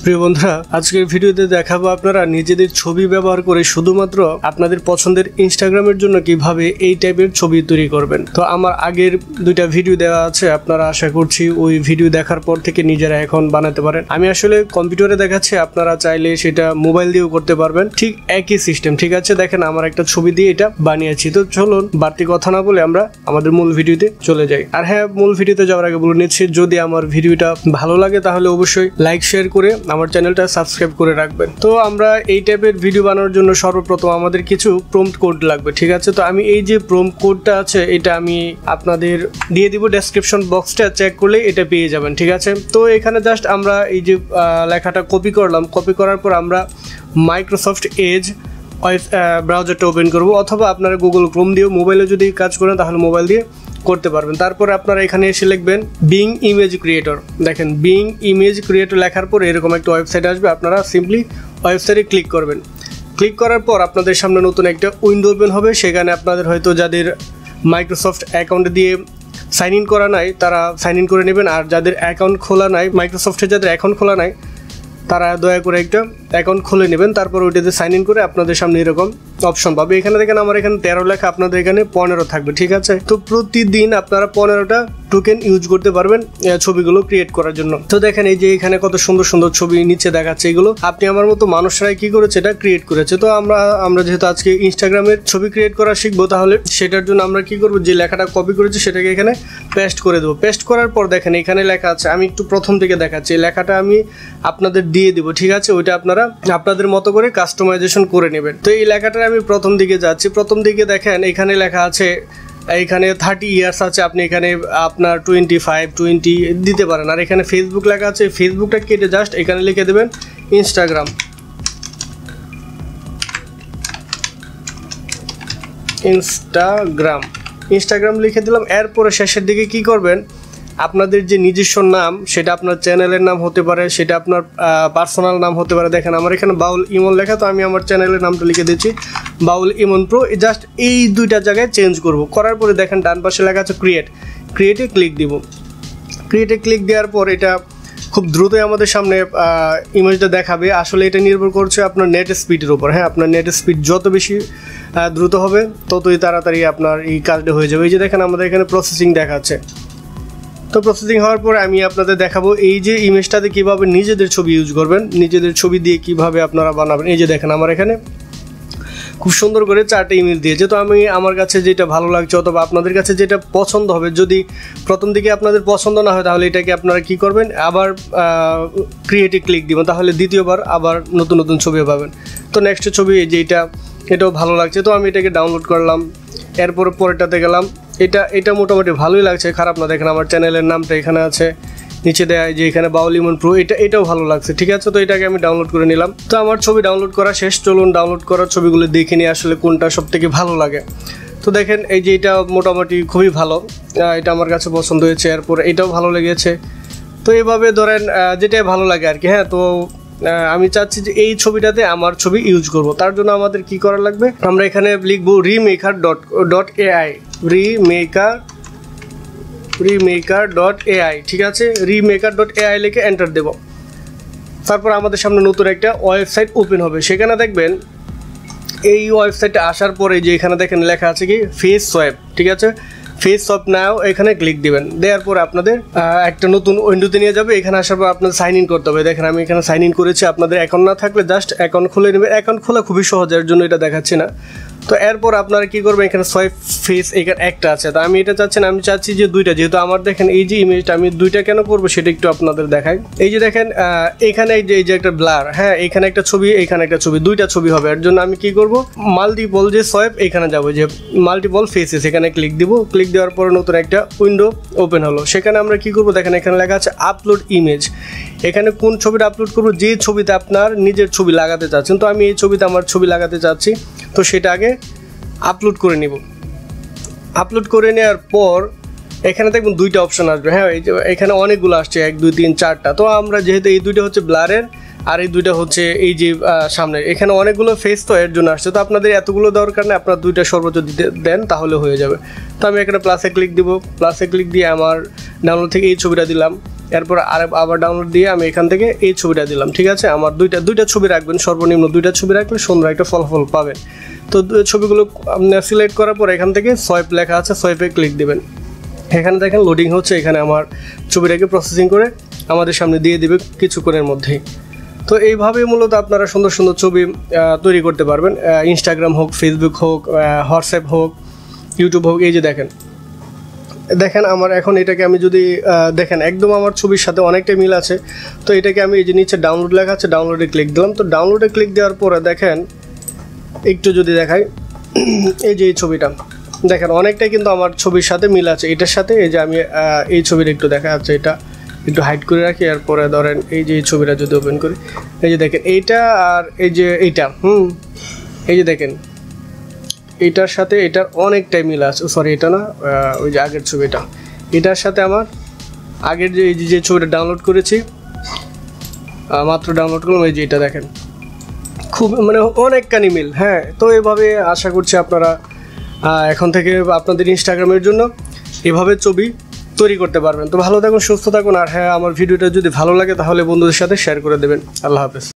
প্রিয় বন্ধুরা, আজকের ভিডিওতে দেখাবো আপনারা নিজেদের ছবি ব্যবহার করে শুধুমাত্র আপনাদের পছন্দের ইনস্টাগ্রামের জন্য কিভাবে এই টাইপের ছবি তৈরি করবেন। তো আমার আগের দুইটা ভিডিও দেওয়া আছে, আপনারা আশা করছি ওই ভিডিও দেখার পর থেকে নিজেরা এখন বানাতে পারেন। আমি আসলে কম্পিউটারে দেখাচ্ছি, আপনারা চাইলে সেটা মোবাইল দিয়েও করতে পারবেন, ঠিক একই সিস্টেম। ঠিক আছে, দেখেন আমার একটা ছবি দিয়ে এটা বানিয়েছি। তো চলুন বাড়তি কথা না বলে আমরা আমাদের মূল ভিডিওতে চলে যাই। আর হ্যাঁ, মূল ভিডিওতে যাওয়ার আগে বলে নিচ্ছি, যদি আমার ভিডিওটা ভালো লাগে তাহলে অবশ্যই লাইক শেয়ার করে আমার চ্যানেলটা সাবস্ক্রাইব করে রাখবেন। তো আমরা এই টাইপের ভিডিও বানানোর জন্য সর্বপ্রথম আমাদের কিছু প্রম্পট কোড লাগবে। ঠিক আছে, তো আমি এই যে প্রম্পট কোডটা আছে এটা আমি আপনাদের দিয়ে দিব ডেসক্রিপশন বক্সটা, চেক করলে এটা পেয়ে যাবেন। ঠিক আছে, তো এখানে জাস্ট আমরা এই যে লেখাটা কপি করলাম, কপি করার পর আমরা মাইক্রোসফট এজ ব্রাউজারটা ওপেন করব, অথবা আপনারা গুগল ক্রোম দিয়েও মোবাইলে যদি কাজ করেন তাহলে মোবাইল দিয়ে করতে পারবেন। তারপরে আপনারা এখানে এসে লিখবেন বিং ইমেজ ক্রিয়েটর। দেখেন বিং ইমেজ ক্রিয়েটর লেখার পর এরকম একটা ওয়েবসাইট আসবে, আপনারা সিম্পলি ওয়েবসাইটে ক্লিক করবেন। ক্লিক করার পর আপনাদের সামনে নতুন একটা উইন্ডো ওপেন হবে। সেখানে আপনাদের হয়তো যাদের মাইক্রোসফট অ্যাকাউন্ট দিয়ে সাইন ইন করা নাই তারা সাইন ইন করে নেবেন, আর যাদের অ্যাকাউন্ট খোলা নাই, মাইক্রোসফটের যাদের অ্যাকাউন্ট খোলা নাই তারা দয়া করে একটা অ্যাকাউন্ট খুলে নেবেন। তারপর ওইটাতে সাইন ইন করে আপনাদের সামনে এরকম অপশন পাবে। এখানে দেখেন আমার এখানে 13 লেখা, আপনাদের এখানে 15 থাকবে। ঠিক আছে, তো প্রতিদিন আপনারা 15টা টোকেন ইউজ করতে পারবেন ছবিগুলো ক্রিয়েট করার জন্য। তো দেখেন এই যে এখানে কত সুন্দর সুন্দর ছবি নিচে দেখাচ্ছে, এগুলো আপনি আমার মতো মানুষরাই কি করেছে এটা ক্রিয়েট করেছে। তো আমরা যেহেতু আজকে ইনস্টাগ্রামের ছবি ক্রিয়েট করা শিখবো, তাহলে সেটার জন্য আমরা কি করবো, যে লেখাটা কপি করেছি সেটাকে এখানে পেস্ট করে দেবো। পেস্ট করার পর দেখেন এখানে লেখা আছে, আমি একটু প্রথম থেকে দেখাচ্ছি, এই লেখাটা আমি আপনাদের দিয়ে দেবো। ঠিক আছে, ওইটা আপনারা আপনাদের মতো করে কাস্টমাইজেশন করে নেবেন। তো এই লেখাটা আমি প্রথম দিকে যাচ্ছি, প্রথম দিকে দেখেন এখানে লেখা আছে, এখানে 30 ইয়ার্স আছে, আপনি এখানে আপনার 25, 20 দিতে পারেন। আর এখানে ফেসবুক লেখা আছে, ফেসবুকটা কেটে জাস্ট এখানে লিখে দেবেন ইনস্টাগ্রাম। ইনস্টাগ্রাম লিখে দিলাম। এরপরে শেষের দিকে কি করবেন, আপনাদের যে নিজস্ব নাম সেটা আপনার চ্যানেলের নাম হতে পারে, সেটা আপনার পার্সোনাল নাম হতে পারে। দেখেন আমার এখানে বাউল ইমন লেখা, তো আমি আমার চ্যানেলের নামটা লিখে দিচ্ছি বাউল ইমন প্রো। জাস্ট এই দুইটা জায়গায় চেঞ্জ করব। করার পরে দেখেন ডান পাশে লেখা আছে ক্রিয়েটে ক্লিক দিব। ক্রিয়েটে ক্লিক দেওয়ার পর এটা খুব দ্রুতই আমাদের সামনে ইমেজটা দেখাবে। আসলে এটা নির্ভর করছে আপনার নেট স্পিডের উপর। হ্যাঁ, আপনার নেট স্পিড যত বেশি দ্রুত হবে ততই তাড়াতাড়ি আপনার এই কাজটা হয়ে যাবে। এই যে দেখেন আমাদের এখানে প্রসেসিং দেখাচ্ছে। তো প্রসেসিং হওয়ার পরে আমি আপনাদের দেখাবো এই যে ইমেজটাতে কীভাবে নিজেদের ছবি ইউজ করবেন, নিজেদের ছবি দিয়ে কিভাবে আপনারা বানাবেন। এই যে দেখেন আমার এখানে খুব সুন্দর করে 4টে ইমেজ দিয়েছে। তো আমি আমার কাছে যেটা ভালো লাগছে অথবা আপনাদের কাছে যেটা পছন্দ হবে, যদি প্রথম দিকে আপনাদের পছন্দ না হয় তাহলে এটাকে আপনারা কি করবেন, আবার ক্রিয়েটে ক্লিক দিবেন, তাহলে দ্বিতীয়বার আবার নতুন নতুন ছবি পাবেন। তো নেক্সট ছবি এই যে এটাও ভালো লাগছে, তো আমি এটাকে ডাউনলোড করলাম। এরপর পরেরটাতে গেলাম, এটা মোটামুটি ভালোই লাগছে, খারাপ না। দেখেন আমার চ্যানেলের নামটা এখানে আছে, নিচে দেয় যে এখানে বাউল ইমন প্রো, এটাও ভালো লাগছে। ঠিক আছে, তো এটাকে আমি ডাউনলোড করে নিলাম। তো আমার ছবি ডাউনলোড করা শেষ। চলুন ডাউনলোড করা ছবিগুলো দেখে নিই আসলে কোনটা সব থেকে ভালো লাগে। তো দেখেন এই যে এটা মোটামুটি খুবই ভালো, এটা আমার কাছে পছন্দ হয়েছে। এরপর এটাও ভালো লেগেছে। তো এইভাবে ধরেন যেটাই ভালো লাগে আর কি। হ্যাঁ, তো আমি চাচ্ছি যে এই ছবিটাতে আমার ছবি ইউজ করব। তার জন্য আমাদের কি করা লাগবে, আমরা এখানে লিখবো রিমেকার.ai, রিমেকার.ai। ঠিক আছে, রিমেকার.ai লিখে এন্টার দেব। তারপর আমাদের সামনে নতুন একটা ওয়েবসাইট ওপেন হবে। সেখানে দেখবেন এই ওয়েবসাইটে আসার পরে যে এখানে দেখেন লেখা আছে কি ফেস সোয়াইপ। ঠিক আছে, ফেস সোয়াইপ নাও এখানে ক্লিক দিবেন। দেওয়ার পর আপনাদের একটা নতুন উইন্ডোতে নিয়ে যাবে। এখানে আসার পর আপনাদের সাইন ইন করতে হবে। দেখেন আমি এখানে সাইন ইন করেছি। আপনাদের অ্যাকাউন্ট না থাকলে জাস্ট অ্যাকাউন্ট খুলে নেবে। অ্যাকাউন্ট খোলা খুবই সহজ, এর জন্য এটা দেখাচ্ছি না। তো এরপর আপনারা কি করবেন, এখানে সোয়াইপ ফেস এখানে একটা আছে, তো আমি এটা চাচ্ছি না, আমি চাচ্ছি যে দুইটা। যেহেতু আমার দেখেন এই যে ইমেজটা আমি দুইটা কেন করবো সেটা একটু আপনাদের দেখাই। এই যে দেখেন এখানে এই যে একটা ব্লার, হ্যাঁ এখানে একটা ছবি, এখানে একটা ছবি, দুইটা ছবি হবে। এর জন্য আমি কি করব, মাল্টিপল যে সোয়াইপ এখানে যাবো, যে মাল্টিপল ফেসেস এখানে ক্লিক দিব। ক্লিক দেওয়ার পরে নতুন একটা উইন্ডো ওপেন হলো। সেখানে আমরা কি করব, দেখেন এখানে লেখা আছে আপলোড ইমেজ। এখানে কোন ছবিটা আপলোড করবো, যে ছবিতে আপনার নিজের ছবি লাগাতে চাচ্ছেন। তো আমি এই ছবিতে আমার ছবি লাগাতে চাচ্ছি, তো সেটা আগে আপলোড করে নিব। আপলোড করে নেওয়ার পর এখানে দেখুন দুইটা অপশন আসবে। হ্যাঁ, এই যে এখানে অনেকগুলো আসছে, 1 2 3 4টা। তো আমরা যেহেতু এই দুইটা হচ্ছে ব্লারের আর এই দুইটা হচ্ছে এই যে সামনে, এখানে অনেকগুলো ফেস, তো এর জন্য আসছে। তো আপনাদের এতগুলো দরকার নেই, আপনার দুইটা সর্বোচ্চ দিতে দেন তাহলে হয়ে যাবে। তো আমি এখানে প্লাসে ক্লিক দিব। প্লাসে ক্লিক দিয়ে আমার ডাউনলোড থেকে এই ছবিটা দিলাম। এরপর আবার ডাউনলোড দিয়ে আমি এখান থেকে এই ছবিটা দিলাম। ঠিক আছে, আমার দুইটা ছবি রাখবেন, সর্বনিম্ন 2টা ছবি রাখলে সুন্দর একটা ফলাফল পাবেন। তো ছবিগুলো সিলেক্ট করার পর এখান থেকে সোয়াইপ লেখা আছে, সোয়াইপে ক্লিক দিবেন। এখানে দেখেন লোডিং হচ্ছে, এখানে আমার ছবিটাকে প্রসেসিং করে আমাদের সামনে দিয়ে দিবে কিছুক্ষণের মধ্যেই। তো এইভাবে মূলত আপনারা সুন্দর সুন্দর ছবি তৈরি করতে পারবেন, ইনস্টাগ্রাম হোক, ফেসবুক হোক, হোয়াটসঅ্যাপ হোক, ইউটিউব হোক। এই যে দেখেন আমার এখন এটাকে আমি যদি দেখেন একদম আমার ছবির সাথে অনেকটাই মিল আছে। তো এটাকে আমি এই যে নিচে ডাউনলোড লেখা আছে, ডাউনলোডে ক্লিক দিলাম। তো ডাউনলোডে ক্লিক দেওয়ার পরে দেখেন একটু যদি দেখাই, এই যে এই ছবিটা দেখেন অনেকটাই কিন্তু আমার ছবির সাথে মিল আছে এটার সাথে। এই যে আমি এই ছবিটা একটু দেখা যাচ্ছে, এটা একটু হাইড করে রাখি। এরপরে ধরেন এই যে এই ছবিটা যদি ওপেন করি, এই যে দেখেন এইটা আর এই যে এইটা এই যে দেখেন এটার সাথে এটার অনেকটাই মিল আছে। সরি, এটা না, ওই যে আগের ছবিটা, এটার সাথে আমার আগের যে ছবিটা ডাউনলোড করেছি, মাত্র ডাউনলোড করলাম, এই যে এটা দেখেন খুব মানে অনেকখানি মিল। হ্যাঁ, তো এভাবে আশা করছি আপনারা এখন থেকে আপনাদের ইনস্টাগ্রামের জন্য এভাবে ছবি তৈরি করতে পারবেন। তো ভালো থাকুন, সুস্থ থাকুন। আর হ্যাঁ, আমার ভিডিওটা যদি ভালো লাগে তাহলে বন্ধুদের সাথে শেয়ার করে দেবেন। আল্লাহ হাফেজ।